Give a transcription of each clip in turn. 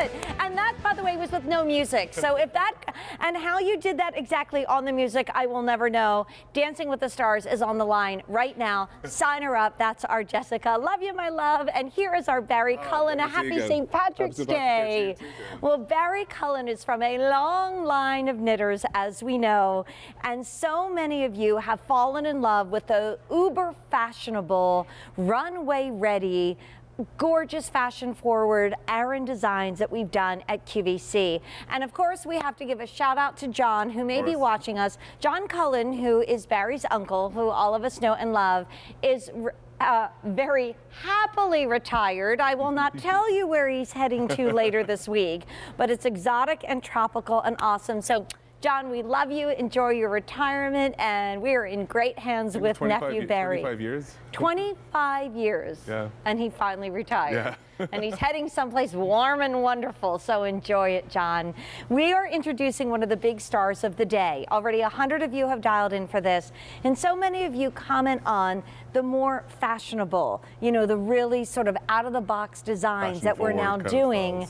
it. And that, by the way, was with no music. So if that, and how you did that exactly on the music, I will never know. Dancing with the Stars is on the line right now. Sign her up. That's our Jessica. Love you, my love. And here is our Barry Cullen. A happy St. Patrick's Day. Well, Barry Cullen is from a long line of knitters, as we know. And so many of you have fallen in love with the uber fashionable, runway ready, gorgeous fashion forward Aran designs that we've done at QVC. And of course, we have to give a shout out to John, who may be watching us. John Cullen, who is Barry's uncle, who all of us know and love, is very happily retired. I will not tell you where he's heading to later this week, but it's exotic and tropical and awesome. So John, we love you. Enjoy your retirement, and we are in great hands with nephew Barry. 25 years? 25 years. Yeah. And he finally retired. Yeah. And he's heading someplace warm and wonderful, so enjoy it, John. We are introducing one of the big stars of the day. Already 100 of you have dialed in for this, and so many of you comment on the more fashionable, you know, the really sort of out-of-the-box designs that we're now doing.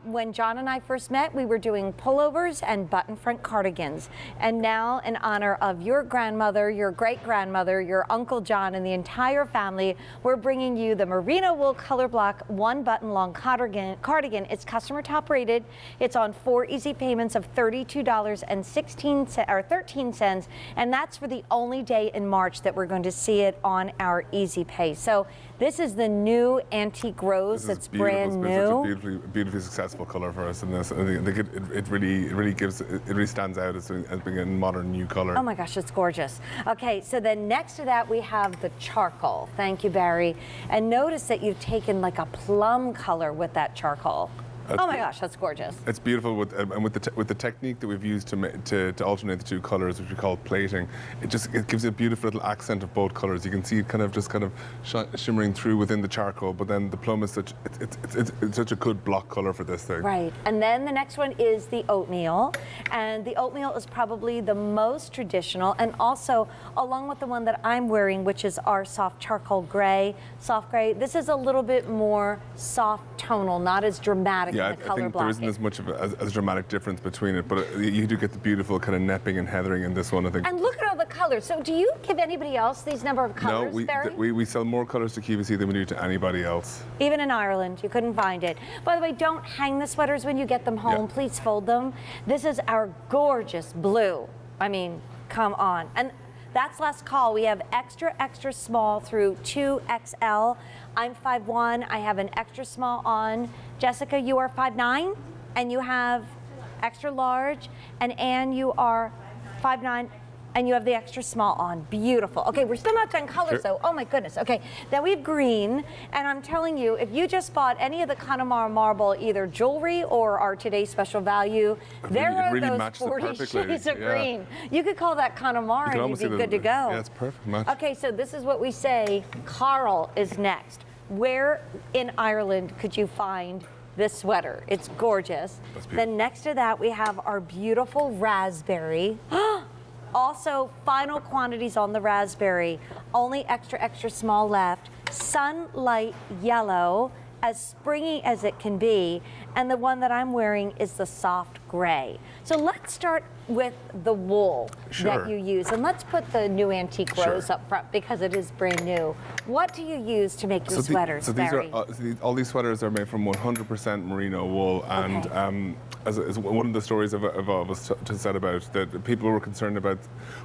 When John and I first met, we were doing pullovers and button-front cardigans. And now, in honor of your grandmother, your great-grandmother, your Uncle John, and the entire family, we're bringing you the Merino wool Colorblock one-button long cardigan. It's customer top rated. It's on 4 easy payments of $32.13, and that's for the only day in March that we're going to see it on our easy pay. So this is the new antique rose that's brand new. It's such a beautifully successful color for us, and I think it really stands out as being a modern new color. Oh my gosh, it's gorgeous. Okay, so then next to that we have the charcoal. Thank you, Barry. And notice that you've taken like a plum color with that charcoal. Oh my gosh, that's gorgeous. It's beautiful with the technique that we've used to alternate the two colors, which we call plating. It gives a beautiful little accent of both colors. You can see it kind of shimmering through within the charcoal, but then the plum is it's such a good block color for this thing. Right, and then the next one is the oatmeal, and the oatmeal is probably the most traditional, and also along with the one that I'm wearing, which is our soft charcoal gray, soft gray. This is a little bit more soft tonal, not as dramatic. Yeah, I think there isn't as much of a dramatic difference between it, but you do get the beautiful kind of nepping and heathering in this one, I think. And look at all the colors. So do you give anybody else these number of colors, Barry? No, we sell more colors to QVC than we do to anybody else. Even in Ireland, you couldn't find it. By the way, don't hang the sweaters when you get them home. Yeah. Please fold them. This is our gorgeous blue. I mean, come on. And that's last call. We have extra, extra small through 2XL. I'm 5'1". I have an extra small on. Jessica, you are 5'9", and you have extra large. And Anne, you are 5'9", and you have the extra small on. Beautiful. Okay, we're still not done colors, though. Oh, my goodness. Okay, then we have green. And I'm telling you, if you just bought any of the Connemara Marble, either jewelry or our today's special value, there are those 40 shades of green. You could call that Connemara and you'd be good to go. Yeah, it's perfect match. Okay, so this is what we say. Carl is next. Where in Ireland could you find this sweater? It's gorgeous. Then next to that, we have our beautiful raspberry. Also, final quantities on the raspberry. Only extra, extra small left. Sunlight yellow, as springy as it can be. And the one that I'm wearing is the soft gray. So let's start with the wool that you use. And let's put the new antique rose up front because it is brand new. What do you use to make your sweaters, Barry? All these sweaters are made from 100% merino wool. And as one of the stories I've always said about that people were concerned about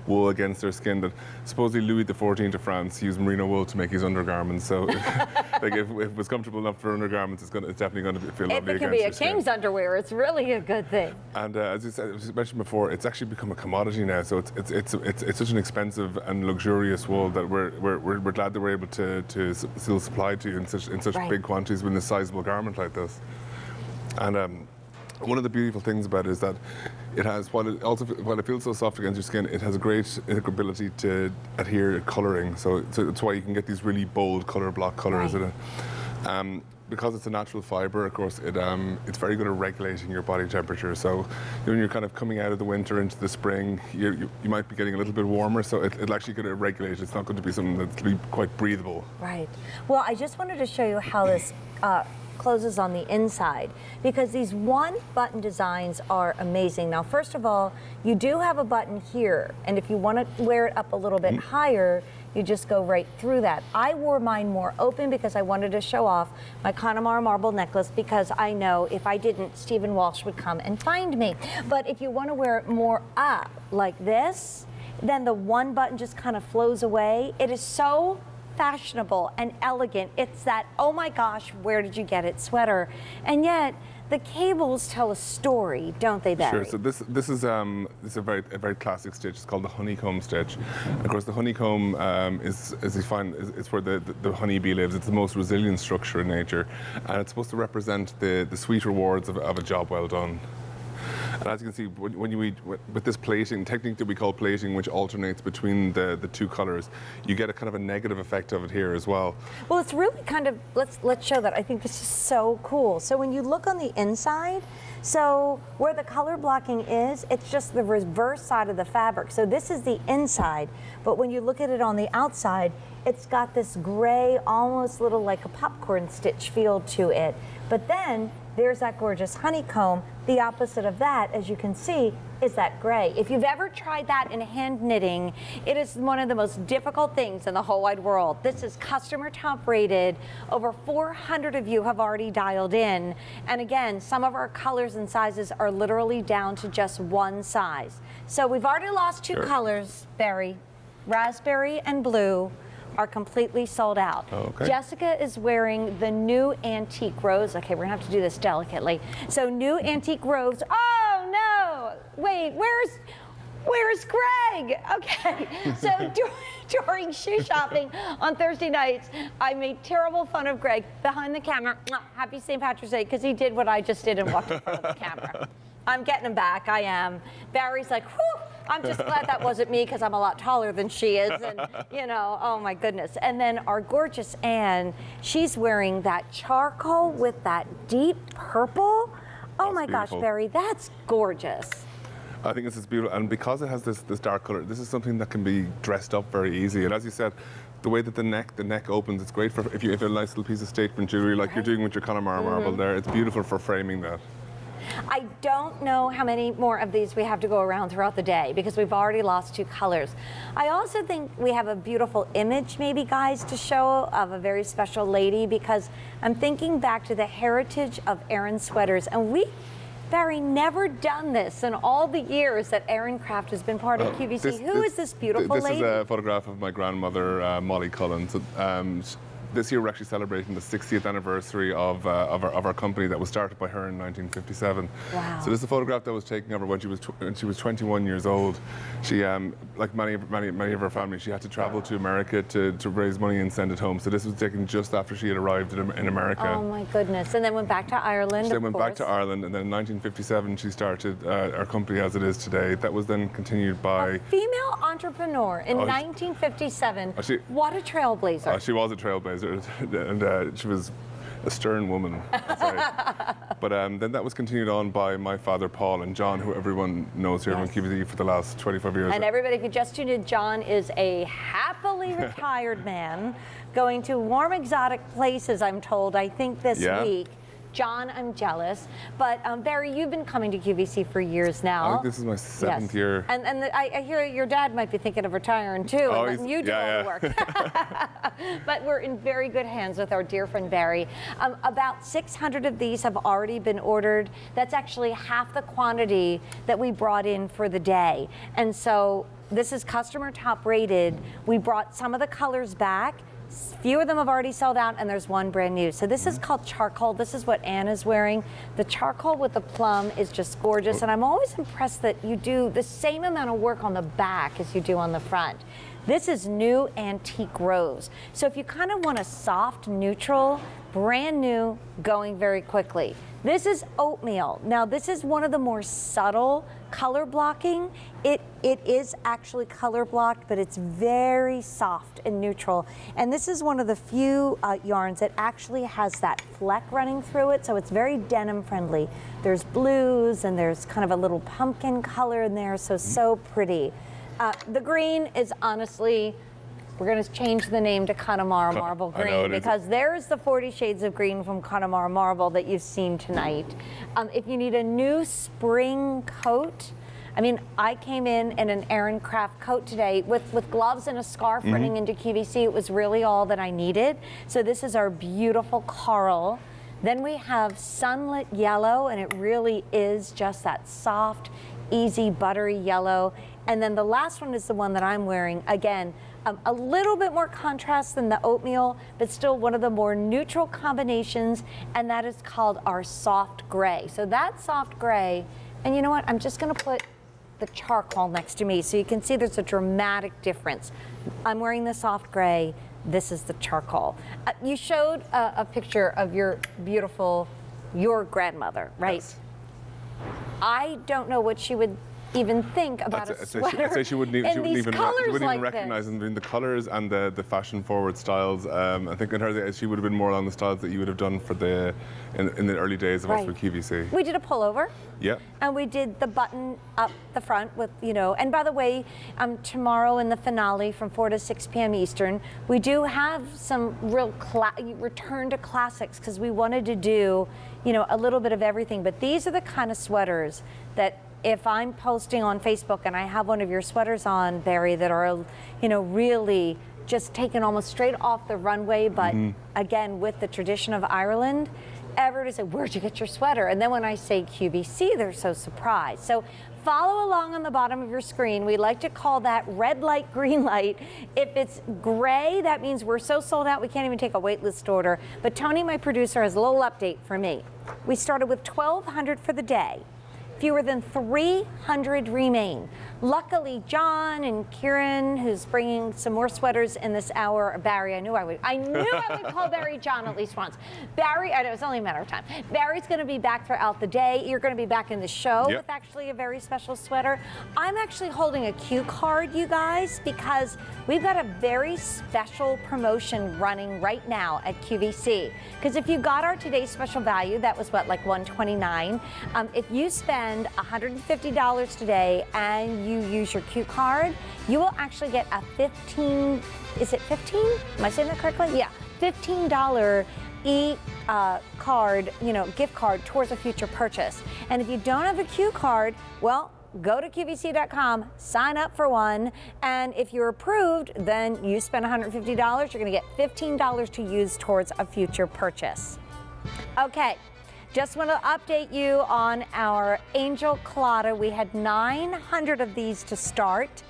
wool against their skin, that supposedly Louis XIV of France used merino wool to make his undergarments. So like if it was comfortable enough for undergarments, it's definitely going to feel lovely against your skin. If it can be a king's underwear, it's really a good thing. And as you said, as you mentioned before, it's actually become a commodity now. So it's such an expensive and luxurious wool that we're glad that we're able to still supply to you in such big quantities with a sizable garment like this. And one of the beautiful things about it is that it has, while it feels so soft against your skin, it has a great ability to adhere colouring. So that's why you can get these really bold colour block colours in it. Because it's a natural fibre, of course, it's very good at regulating your body temperature. So when you're kind of coming out of the winter into the spring, you might be getting a little bit warmer, so it'll actually going to regulate. It's not going to be something that's quite breathable. Right. Well, I just wanted to show you how this closes on the inside, because these one button designs are amazing. Now, first of all, you do have a button here, and if you want to wear it up a little bit higher, you just go right through that. I wore mine more open because I wanted to show off my Connemara marble necklace, because I know if I didn't, Stephen Walsh would come and find me. But if you want to wear it more up like this, then the one button just kind of flows away. It is so fashionable and elegant. It's that, oh my gosh, where did you get it sweater? And yet, the cables tell a story, don't they, Barry? Sure. So this is a very classic stitch. It's called the Honeycomb stitch. And of course, the honeycomb is, as you find, is where the honeybee lives. It's the most resilient structure in nature, and it's supposed to represent the sweet rewards of a job well done. And as you can see, with this plating technique that we call plating, which alternates between the two colors, you get a kind of a negative effect of it here as well. Well, it's really kind of, let's show that. I think this is so cool. So when you look on the inside, so where the color blocking is, it's just the reverse side of the fabric. So this is the inside, but when you look at it on the outside, it's got this gray, almost little like a popcorn stitch feel to it. But then there's that gorgeous honeycomb. The opposite of that, as you can see, is that gray. If you've ever tried that in hand knitting, it is one of the most difficult things in the whole wide world. This is customer top rated. Over 400 of you have already dialed in. And again, some of our colors and sizes are literally down to just one size. So we've already lost two colors, Barry. Raspberry and blue are completely sold out. Okay. Jessica is wearing the new antique rose. Okay, we're gonna have to do this delicately. So new antique rose. Oh no! Wait, where's Greg? Okay, so during shoe shopping on Thursday nights, I made terrible fun of Greg behind the camera. Happy St. Patrick's Day, because he did what I just did and walked in front of the camera. I'm getting him back, I am. Barry's like, whew, I'm just glad that wasn't me, because I'm a lot taller than she is, and you know, oh my goodness. And then our gorgeous Anne, she's wearing that charcoal with that deep purple. Oh my gosh, Barry, that's gorgeous. I think this is beautiful, and because it has this dark color, this is something that can be dressed up very easy. And as you said, the way that the neck opens, it's great for if you have a nice little piece of statement jewelry like you're doing with your Connemara marble there. It's beautiful for framing that. I don't know how many more of these we have to go around throughout the day, because we've already lost two colors. I also think we have a beautiful image, maybe, guys, to show of a very special lady, because I'm thinking back to the heritage of Aran sweaters, and we, Barry, never done this in all the years that Aran Craft has been part of QVC. Who is this beautiful lady? This is a photograph of my grandmother, Molly Cullen. So, this year we're actually celebrating the 60th anniversary of our company that was started by her in 1957. Wow. So this is a photograph that was taken of her when she was 21 years old. She, like many of her family, she had to travel to America to raise money and send it home. So this was taken just after she had arrived in America. Oh my goodness. And then went back to Ireland, She then went back to Ireland, and then in 1957 she started our company as it is today. That was then continued by... A female entrepreneur in 1957. What a trailblazer. She was a trailblazer. And she was a stern woman, I'd say. But then that was continued on by my father, Paul, and John, who everyone knows here on QVC for the last 25 years. And everybody, if you just tuned in, John is a happily retired man going to warm, exotic places, I'm told, I think this week. John, I'm jealous. But Barry, you've been coming to QVC for years now. I think this is my seventh year. And I hear your dad might be thinking of retiring too, and letting you do all the work. But we're in very good hands with our dear friend Barry. About 600 of these have already been ordered. That's actually half the quantity that we brought in for the day. And so this is customer top rated. We brought some of the colors back. Few of them have already sold out, and there's one brand new. So this is called charcoal. This is what Anne is wearing. The charcoal with the plum is just gorgeous, and I'm always impressed that you do the same amount of work on the back as you do on the front. This is new antique rose. So if you kind of want a soft neutral, brand new, going very quickly. This is oatmeal. Now this is one of the more subtle color blocking. It is actually color blocked, but it's very soft and neutral. And this is one of the few yarns that actually has that fleck running through it, so it's very denim friendly. There's blues and there's kind of a little pumpkin color in there, so pretty. The green is honestly, We're going to change the name to Connemara Marble Green because there's the 40 shades of green from Connemara Marble that you've seen tonight. If you need a new spring coat, I mean, I came in an Aran craft coat today with gloves and a scarf running into QVC. It was really all that I needed. So this is our beautiful coral. Then we have sunlit yellow, and it really is just that soft, easy, buttery yellow. And then the last one is the one that I'm wearing. Again, a little bit more contrast than the oatmeal, but still one of the more neutral combinations, and that is called our soft gray. So that soft gray, and you know what? I'm just gonna put the charcoal next to me so you can see there's a dramatic difference. I'm wearing the soft gray. This is the charcoal. You showed a picture of your grandmother, right? Yes. I don't know what she would even think about a sweater. I'd say she wouldn't even recognize them in the colors and the fashion-forward styles. I think in her, she would have been more along the styles that you would have done for in the early days of us with QVC. We did a pullover. Yeah. And we did the button up the front with, and by the way, tomorrow in the finale from 4 to 6 p.m. Eastern, we do have some real return to classics because we wanted to do, a little bit of everything. But these are the kind of sweaters that if I'm posting on Facebook and I have one of your sweaters on, Barry, that are, really just taken almost straight off the runway, but again, with the tradition of Ireland, everybody said, where'd you get your sweater? And then when I say QVC, they're so surprised. So follow along on the bottom of your screen. We like to call that red light, green light. If it's gray, that means we're so sold out we can't even take a wait list order. But Tony, my producer, has a little update for me. We started with 1,200 for the day. Fewer than 300 remain. Luckily, John and Kieran, who's bringing some more sweaters in this hour, Barry, I knew I would call Barry John at least once. Barry, I know it's only a matter of time. Barry's gonna be back throughout the day. You're gonna be back in the show with actually a very special sweater. I'm actually holding a cue card, you guys, because we've got a very special promotion running right now at QVC. Because if you got our today's special value, that was what, like $129. If you spend $150 today and you use your cue card, you will actually get a is it 15? Am I saying that correctly? Yeah, $15 card, gift card towards a future purchase. And if you don't have a cue card, well, go to QVC.com, sign up for one, and if you're approved, then you spend $150, you're gonna get $15 to use towards a future purchase. Okay. Just want to update you on our Angel Collada. We had 900 of these to start.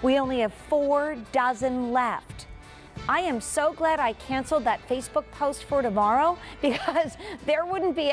We only have 4 dozen left. I am so glad I canceled that Facebook post for tomorrow because there wouldn't be